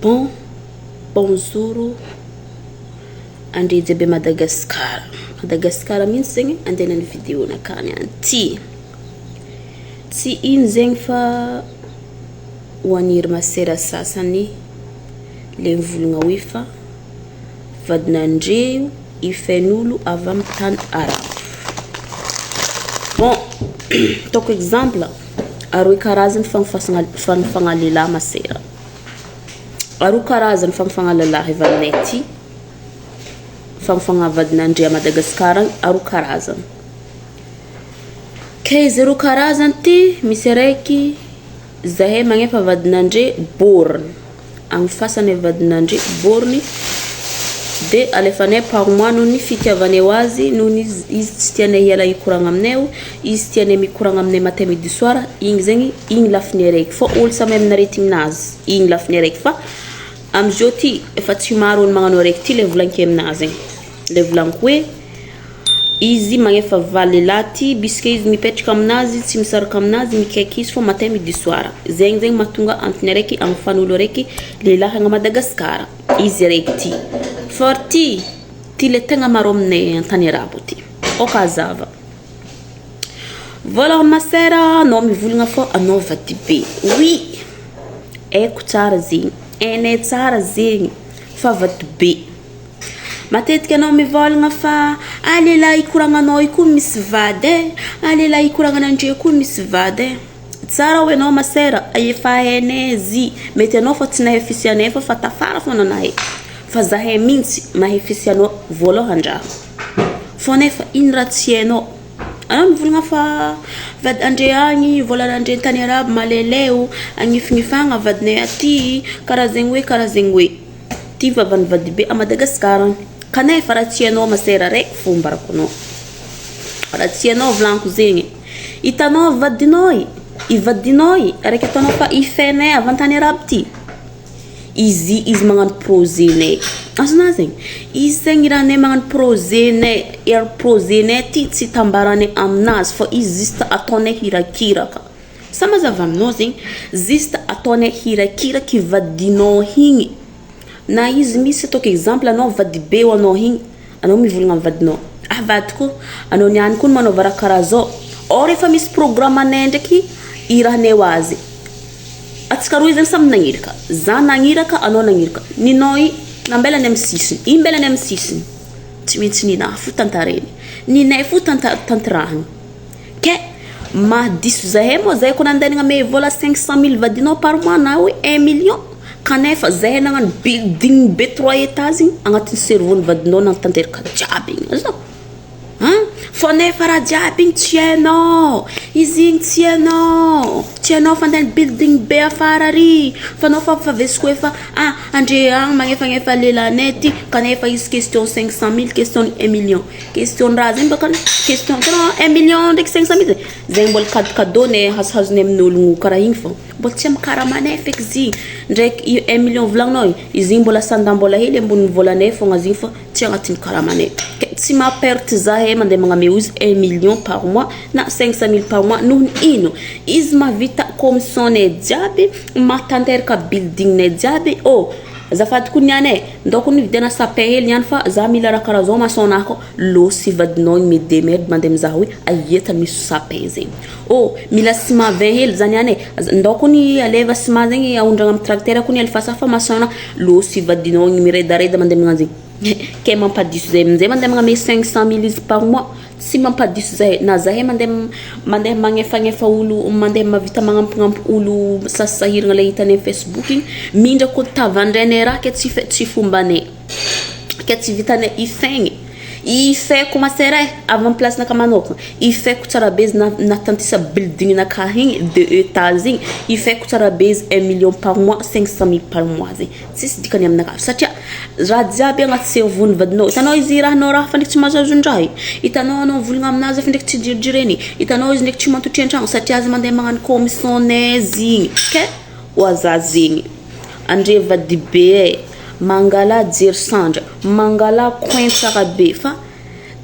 Bon, bonjour. Ande jebe Madagascar. Madagascar mintsy zegny andeha vidéo nakany anty. Tsy ino zegny fa hoaniry masera sasany le mivolagna hoe fa vadinandreo ifen'olo avy amin'ny tany arabo. Bon, toko exemple aroy karazany fanifagna lehilahy masera. Aroy karazany fanifagna lehilahy avy aminay aty. Fanifagna vadinandreo a Madagascar aroy karazany. Ke zero karazany ty misy araiky zahay magnefa vadinandreo borne. Agny fasany vadinandreo borne de alefanay par mois noho ny fitiavanay azy noho ny izy tsy tianay hiala hikoragna aminay, izy tianay mikoragna aminay matin midi soir, igny zegny igny lafiny araiky fô olo samy amin'ny aretignazy, igny lafiny araiky fa amizao ty efa tsy maro olo magnano araiky ty le volanky aminazy zegny. Le volanky hoe izy magnefa valy laty biske izy mipetraka aminazy tsy misaraka aminazy mikaiky izy fô matin midi soir. Zegny mahatonga antony araiky agnifan'olo araiky lehilahy agny Madagascar. Izy araiky ty. Forty ty le tegna maro aminay antany arabo ty. Oka zava. Vola masera anao mivolagna fô anao vadibe. Oui. Eko tsara zegny. Enay tsara zegny fa vadibe. Matetika anao mivolagna fa lehilahy ikoragnanao io misy vady lehilahy ikoragnanandreo io misy vady tsara hoe anao masera efa hainay zy mety anao fa tsy nahay fisy anay fa tafara fô nanahay fa zahay mintsy mahay fisy anao voalohan-draha fô nefa ino raha tsy hainao anao mivolagna fa vady andre agny volanandre tany arabo maleleo agnifignifagna vadinay aty karazegny hoe ty vavany vadibe a Madagascar kanefa raha tsy hainao masera raiky fô mbarako anao raha tsy hainao volanko zegny hitanao vadinao ivadinao araiky atanao fa ifenay avy antany arabo ty izy magnano projet nay azona zegny izy zegny raha nay magnano projet nay projet nay ty tsy tambaranay aminazy fa izy juste ataonay hirakiraka sa mazava aminao zegny juste ataonay hirakiraka ivadinao igny na izy misy atoko exemple anao vadibe ho anao igny anao mivolagna amin'ny vadinao vadiko anao niany koa manaova raha karaha zao rehefa misy programme anay ndraiky irahanay azy atsika roy zegny samy nagniraka za nagniraka anao nagniraka ninao nambelany amin'ny sisiny imbelany amin'ny sisiny tsy maintsy ninahy fo tantareny ninay fo tantarahany ke mahadiso zahay moa zahay ko nandehanagna me vola 500 000 vadinao par mois na hoe 1 million kanefa zahay nagnano building be 3 étages agnatin'ny cerveau-ny vadinao natanteraka jiaby igny azao fô nefa raha jiaby igny tsy hainao izy igny tsy hainao fa andeha building be afara ry fa anao fa vesiko hoe fa andre agny magnefa lehilahinay ty kanefa izy question 500 000 question 1 million question raha zegny baka question 1 million ndraiky 500 000 zegny mbola cadeau nay hazahazonay amin'ologno karaha igny fô mbola tsy amkaramanay feky zy ndraiky 1 million volagninao izy igny mbola sandam-bola hely ambony volanay fogna zigny fa tsy agnatin'ny karamanay tsy maperte zahay mandeha magname izy 1 million par mois na 500 000 par mois noho ino izy mavita commission nay jiaby matanteraka building nay jiaby azafady ko nianay ndoko nividana sapin hely niany fa za mila raha karaha zao masonako losy vadinao igny medemerde mandeha mizaha hoe aieta misy sapin zegny mila ciment 20 hely zany nianay ndoko ni aleva ciment zegny aondragna amin'ny tracteur ko ni alfasa fa masona losy vadinao igny miredareda mandeha magnano zegny ke mampadiso zay amin'izay mandeha magname 500 000 izy par mois tsy mampadiso zahay na zahay mandeha magnefa olo mandeha mavita magnampignampy olo sasahiragna le hitanay Facebook igny mindra ko tavandrainay raha ke tsy fombanay ke tsy vitanay ifegny ifeko masera avy amin'ny place naka manokana ifeko tsara be natantisa building naka igny 2 étages igny ifeko tsara be 1 million par mois 500 000 par mois zegny tsisy dikany aminaka satria raha jiaby agnaty cerveau-ny vadinao hitanao izy rahanao raha fa ndraiky tsy mahazazon-draha hitanao anao volagna aminazy fa ndraiky tsy jirijireny hitanao izy ndraiky tsy mantotry an-tragno satria azy mandeha magnano commissionnaise igny ke oaza zegny andre vadibe mangala jery sandra mangala coin tsara be fa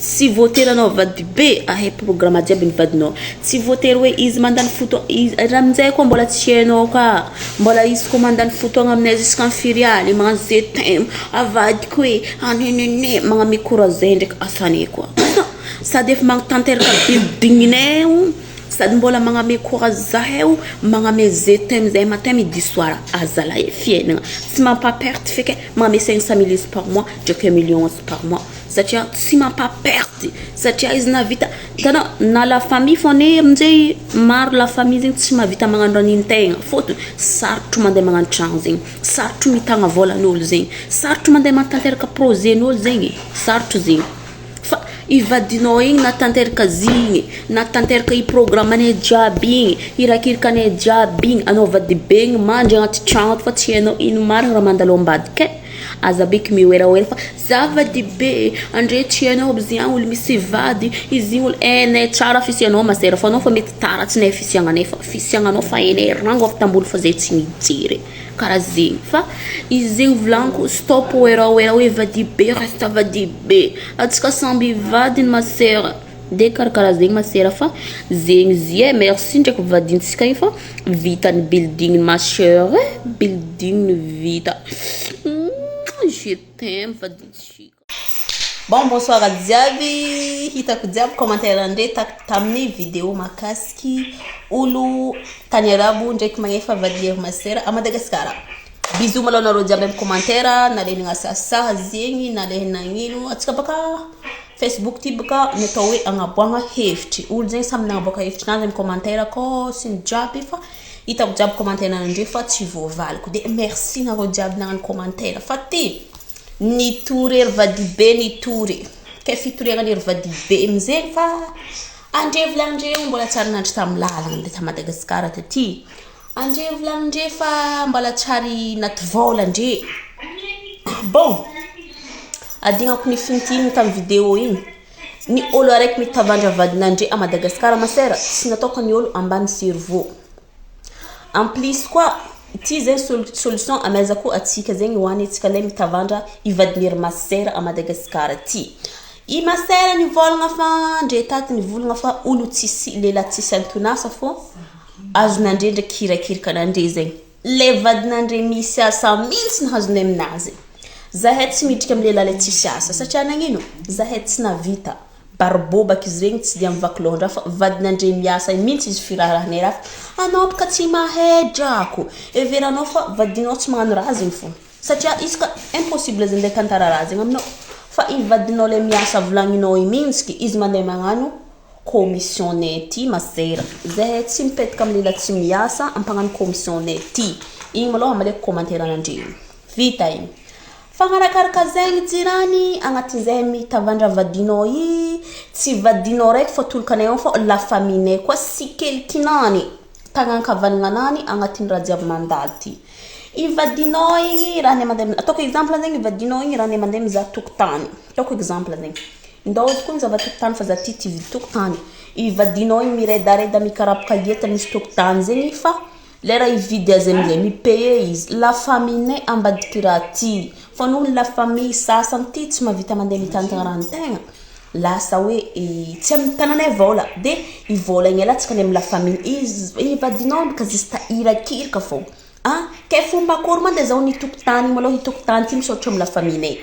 tsy voatery anao vady be ahay programme jiaby ny vadinao tsy voatery hoe izy mandany fotoagna izy ramizay koa mbola tsy hainao ka mbola izy koa mandany fotoagna aminay jusqu'en firialy magnano ze tem avadiko hoe anenene magname courage ndraiky asanay koa sady efa magnatanteraka bildingnay sady mbola magname courage zahay magname ze tem zay matin midi soir azala e fiainana tsy mampaperte feky magname 500 000 par mois ndraiky 1 million par mois satria tsy mampaperte satria izy navita tana na la famille fone aminjay maro la famille zegny tsy mavita magnano raniny tegna fôtony sarotro mandeha magnano tragno zegny sarotro mitagna volan'olo zegny sarotro mandeha matanteraka projetn'olo zegny sarotro zegny fa ivadinao igny natanteraka zigny natanteraka i programme anay jiaby igny irakirikanay jiaby igny anao vady be igny mandry agnaty tragno fa tsy hainao ino marina raha mandalo ambadika aza beky miwera fa zavady be andre tsy hainao aby olo misy vady izy olo nay tsara fisianao masera fa anao fa mety tara tsy nay fisiagnanay fa fisiagnanao fa hainay rango avy tambolo fa zay tsy mijery karaha zegny fa izy zegny volaniko stop wera hoe vady be resta vady be atsika samby vady masera de karakaraha zegny masera fa zegny zie merci ndraiky vadintsika igny fa vita ny building ma chère building vita je t'aime vadintsika bon bonsoir diaby hitako diaby commentaire andre tamin'ny vidéo makasiky olo tany arabo ndraiky magnefa vadier masera a Madagasikara bisous malao nareo diaby amin'ny commentaire nalenagna sasaha zegny nalenagnino atsika baka Facebook ty baka natao hoe agnaboagna hevitry olo zegny samy nagnaboaka hevitry nazy amin'ny commentaire ko sy ny jiaby fa hitako jiaby commentaire andre fa tsy voavaliko de merci nareo jiaby nagnano commentaire fa ty ni tour vady be ni tour ke fitoriagna ner vady be mzegny fa andre vlandre mbola tsara nandry tam lalagna ta Madagasikara taty andre vlandre fa mbola tsary naty vola andre bon adignako ni fintiny tam vidéo igny ni olo araiky mitavandra vadinandre a Madagasikara masera tsy nataoko ny olo ambany cerveau en plus quoi ty zay solution amezako atsika zegny hoany atsika lay mitavandra ivadinir masera a Madagasikara ty i masera ni volagna fa ndre taty ni volagna fa olo tsisy lela tsisy antonasa fo azonandre ndraiky hirakirikanandre zegny le vadinandre misy asa mintsy nahazonay aminazy zahay tsy midrika amin'ny lela le tsisy asa satria nagnino zahay tsy navita barbobaka izy regny tsy dia mivakilohandra fa vadinandre miasa mintsy izy firarahanay raha anao baka tsy mahay drako everanao fa vadinao tsy magnano raha zegny fo satria izy ka impossible zegny le tantara raha zegny aminao fa i vadinao le miasa volagninao mintsy izy mandeha magnano commissionné ty masera zahay tsy mipetaka amin'ny lela tsy miasa ampagnano commissionné ty igny malôha amaleko commentaire anandre vita igny fagnarakaraka zegny jirany agnatin'izay mitavandra vadinao tsy vadinao raiky fa tolokanay ao fa la famille koa si kelikinany tagnankavanignanany agnatin'ny raha jiaby mandalo ty i vadinao igny raha ne mandeha ataoko exemple zegny vadinao igny raha ne mandeha mizaha tokotany ataoko exemple zegny ndao koa zava tokotany fa za ty vidy tokotany i vadinao igny miredareda mikarapaka yeta misy tokotany zegny fa lera ividy azy amizay mipaye izy la famille ambadiky raha ty fa noho la famille sasany ty tsy mavita mandeha mitantagna raha antegna lasa hoe tsy amin'ny tananay vola de i vola igny alatsika ny amin'ny la famille izy i vadinao ka zista irakiraka fô ke fomba akory mandeha zao ny tokotany malôha tokotany ty misaotra amin'ny la famille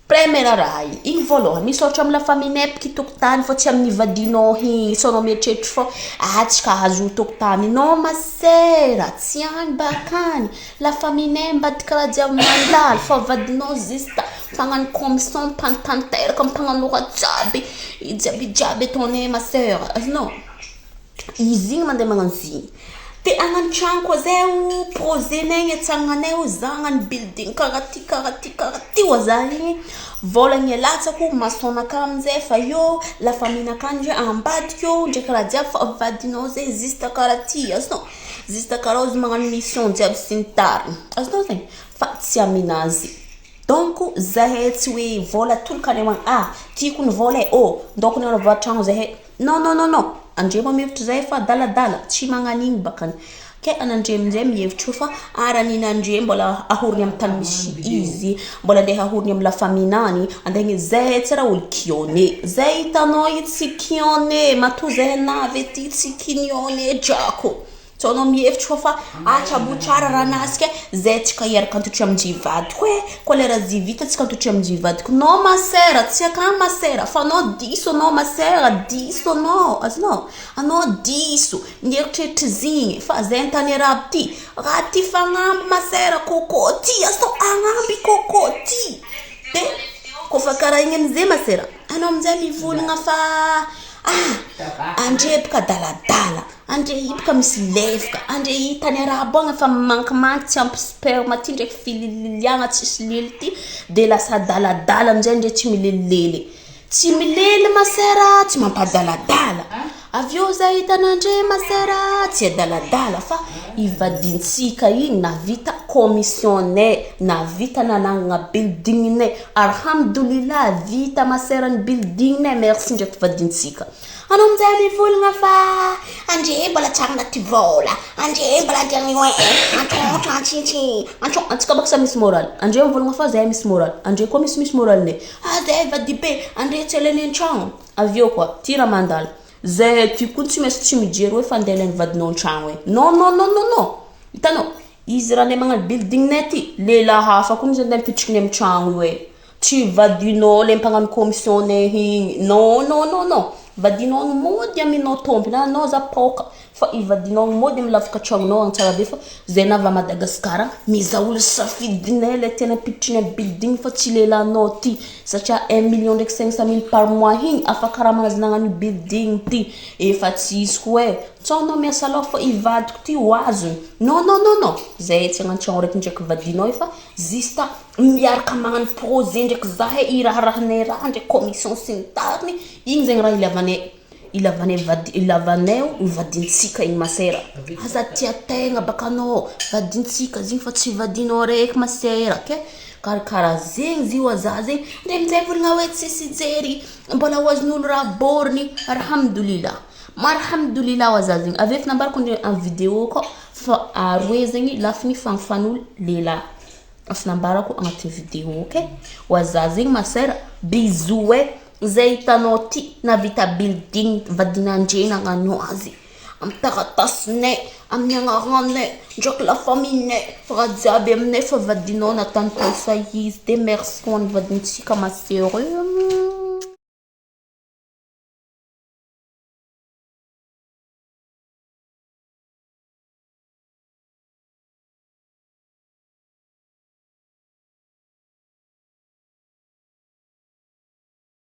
première raha igny voalohany misaotra amin'ny la famille piky tokotany fa tsy amin'ny vadinao sonao mietretry fô atsika azo tokotany no masera tsy any bakany la famille mbadika raha jiaby mandalo fa vadinao zista pagnano commission pantanteraka pagnano raha jiaby ataonay masera non izy igny mandeha magnano zigny te agnano tragno koa zay projetnay atsagnanay zagnany building karaty wazany vola ny latsako masonaka amizay fa yo la famille nakany ambadika yo ndraiky raha jiaby fa vadinao zay zista karaty azonao zista karaha magnano mission jiaby sy ny tariny azonao zegny fa tsy aminazy donc zahay tsy hoe vola tolokany magna tiako ny vola ndoko ny anavoa tragno zahay non andre mamevitra zay fa daladala tsy magnanigny bakany ke anandre amin'izay mihevitra fa araninandre mbola ahorony amin'ny tany misy izy mbola andeha ahorony amin'ny lafaminany andegny zay tsy raha olo kione zay hitanao io tsy kione matoa zay anavy ety tsy kinione drako so anao mihevitra fa atrabo tsara raha nasika zay tsika iaraka antotry amin'ny jivadiko ko lera zy vita tsika antotry amin'ny jivadiko no masera tsy aka masera fa anao diso anao masera diso anao diso nieritreritry zigny fa zay antany raha ty raha ty fagnamby masera kokoti aso agnamby kokoti de kofa karaha igny amizay masera anao amizay mivolagna fa andrebaka daladala andre hipaka misy lefaka andre hitany raha bogna fa mankimanky tsy ampy sperma ty ndraiky fililiagna tsisy lily ty de lasa daladala amizay andre tsy milely masera tsy mampadaladala avyo zay hitanandre masera tsy adaladala fa ivadintsika igny na vita commissionné na vita nanagna building né alhamdulillah vita masera ny building né merci ndraiky vadintsika anao amizay mivolagna fa andre mbola tsarana ty vola andre mbola diagny hoe antsika baksa misy moral andre mivolagna fa zay misy moral andre koa misy moral né zay vadibe andre tsy eleny an-tragno avyo koa tira mandala zay ty koa tsy maintsy tsy mijery hoe fandehanany vadinao an-tragno non hitanao izy raha ne magnano building né ty lela hafa koa misy andeha mipitrikiny amin'ny tragno hoe tsy vadinao le mpagnano commissionné igny non vadinao mody aminao tompo na anao za poka fa ivadinao mody amin'ny lavaka tragnonao antsara be fa zay nava Madagasikara mizaolo safidinay le tena pitriny amin'ny building fa tsy lelanao ty satria 1,500,000 par mois igny afaka raha manazinagna building ty efa tsisy hoe tsonao miasa loha fa ivadiko ty oazony non zay tsy agnatragno raiky ndraiky vadinao fa zista miaraka magnano projet ndraiky zahe iraharahanay raha ndraiky commission sy ny tariny igny zegny raha ilavanay vadintsika igny masera aza tia tegna bakanao vadintsika zigny fa tsy vadinao raiky masera ke karakara zegny zy waza zegny ndre amizay volagna hoe tsisy jery mbola hoazin'olo raha boriny alhamdulillah waza zegny avy efa nambarako amin'ny vidéo ko fa aroe zegny lafiny fagnofan'olo lela afa nambarako agnaty vidéo ok waza zegny masera bisou zay hitanao ty na vita building vadinandre nagnano azy amin'ny taratasinay amin'ny agnaranay ndraiky la famille fa jiaby aminay fa vadinao natany tao sa izy de merci ho an'ny vadintsika masera